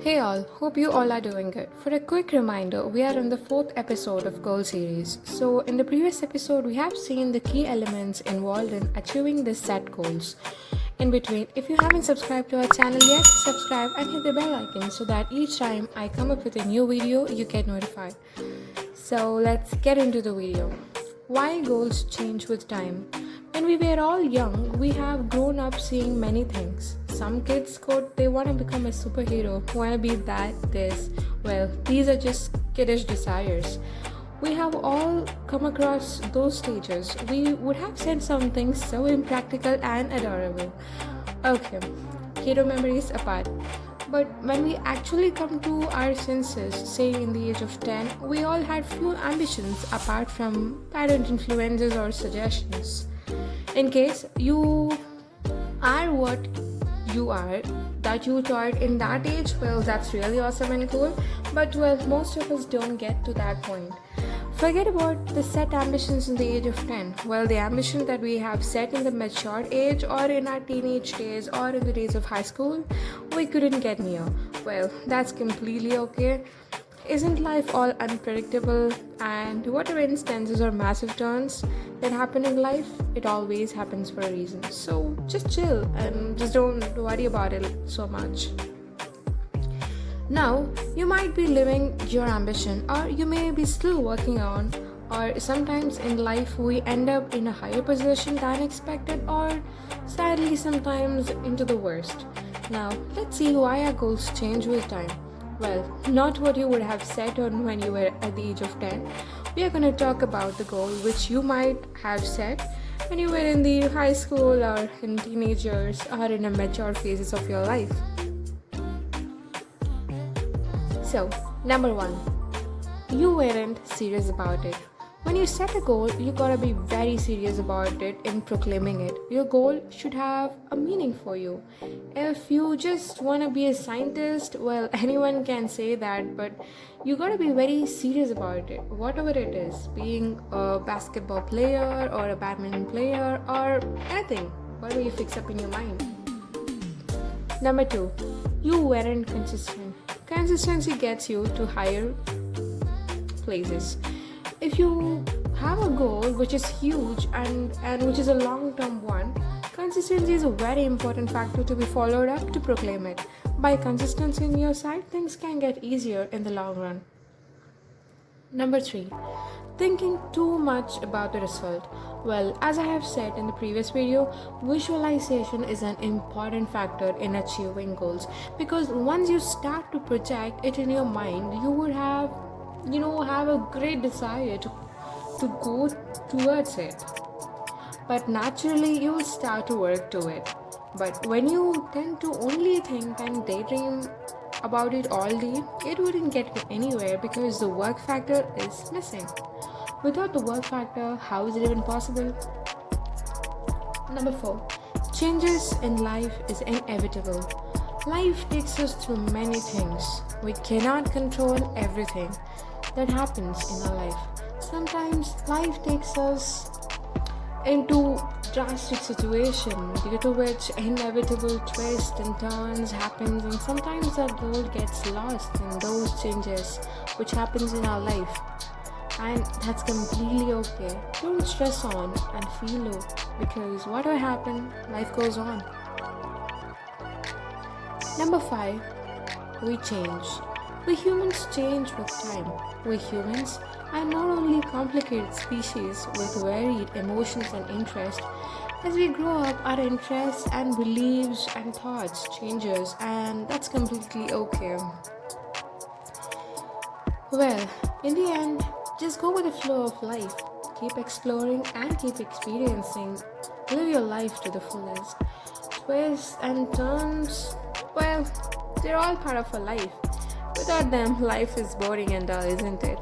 Hey all, hope you all are doing good. For a quick reminder, we are on the fourth episode of Goal Series. So, in the previous episode, we have seen the key elements involved in achieving the set goals. In between, if you haven't subscribed to our channel yet, subscribe and hit the bell icon so that each time I come up with a new video, you get notified. So, let's get into the video. Why goals change with time? When we were all young, we have grown up seeing many things. Some kids quote they want to become a superhero, want to be that, this. Well, these are just kiddish desires. We have all come across those stages. We would have said something so impractical and adorable. Okay, hero memories apart. But when we actually come to our senses, say in the age of 10, we all had few ambitions apart from parent influences or suggestions. In case you are what you are that you thought in that age, well, that's really awesome and cool, but well, most of us don't get to that point. Forget about the set ambitions in the age of 10. Well, the ambition that we have set in the mature age or in our teenage days or in the days of high school, we couldn't get near. Well, that's completely okay. Isn't life all unpredictable? And whatever instances or massive turns that happen in life, it always happens for a reason. So just chill and just don't worry about it so much. Now, you might be living your ambition, or you may be still working on, or sometimes in life we end up in a higher position than expected, or sadly, sometimes into the worst. Now, let's see why our goals change with time. Well, not what you would have set on when you were at the age of 10. We are going to talk about the goal which you might have set when you were in the high school or in teenagers or in a mature phases of your life. So, number 1, you weren't serious about it. When you set a goal, you gotta be very serious about it in proclaiming it. Your goal should have a meaning for you. If you just wanna be a scientist, well, anyone can say that, but you gotta be very serious about it. Whatever it is, being a basketball player or a badminton player or anything, whatever you fix up in your mind. Number 2, you weren't consistent. Consistency gets you to higher places. If you have a goal which is huge and which is a long-term one, consistency is a very important factor to be followed up to proclaim it. By consistency on your side, things can get easier in the long run. Number 3, thinking too much about the result. Well, as I have said in the previous video, visualization is an important factor in achieving goals, because once you start to project it in your mind, you would have a great desire to go towards it. But naturally, you will start to work to it. But when you tend to only think and daydream about it all day, it wouldn't get you anywhere because the work factor is missing. Without the work factor, how is it even possible? Number 4, changes in life is inevitable. Life takes us through many things. We cannot control everything that happens in our life. Sometimes life takes us into drastic situation due to which inevitable twists and turns happens, and sometimes our goal gets lost in those changes which happens in our life, and that's completely okay. Don't stress on and feel low, because whatever happens, life goes on. Number 5, we change. We humans change with time. We humans are not only complicated species with varied emotions and interests. As we grow up, our interests and beliefs and thoughts changes, and that's completely okay. Well, in the end, just go with the flow of life. Keep exploring and keep experiencing. Live your life to the fullest. Twists and turns, well, they're all part of our life. Without them, life is boring and dull, isn't it?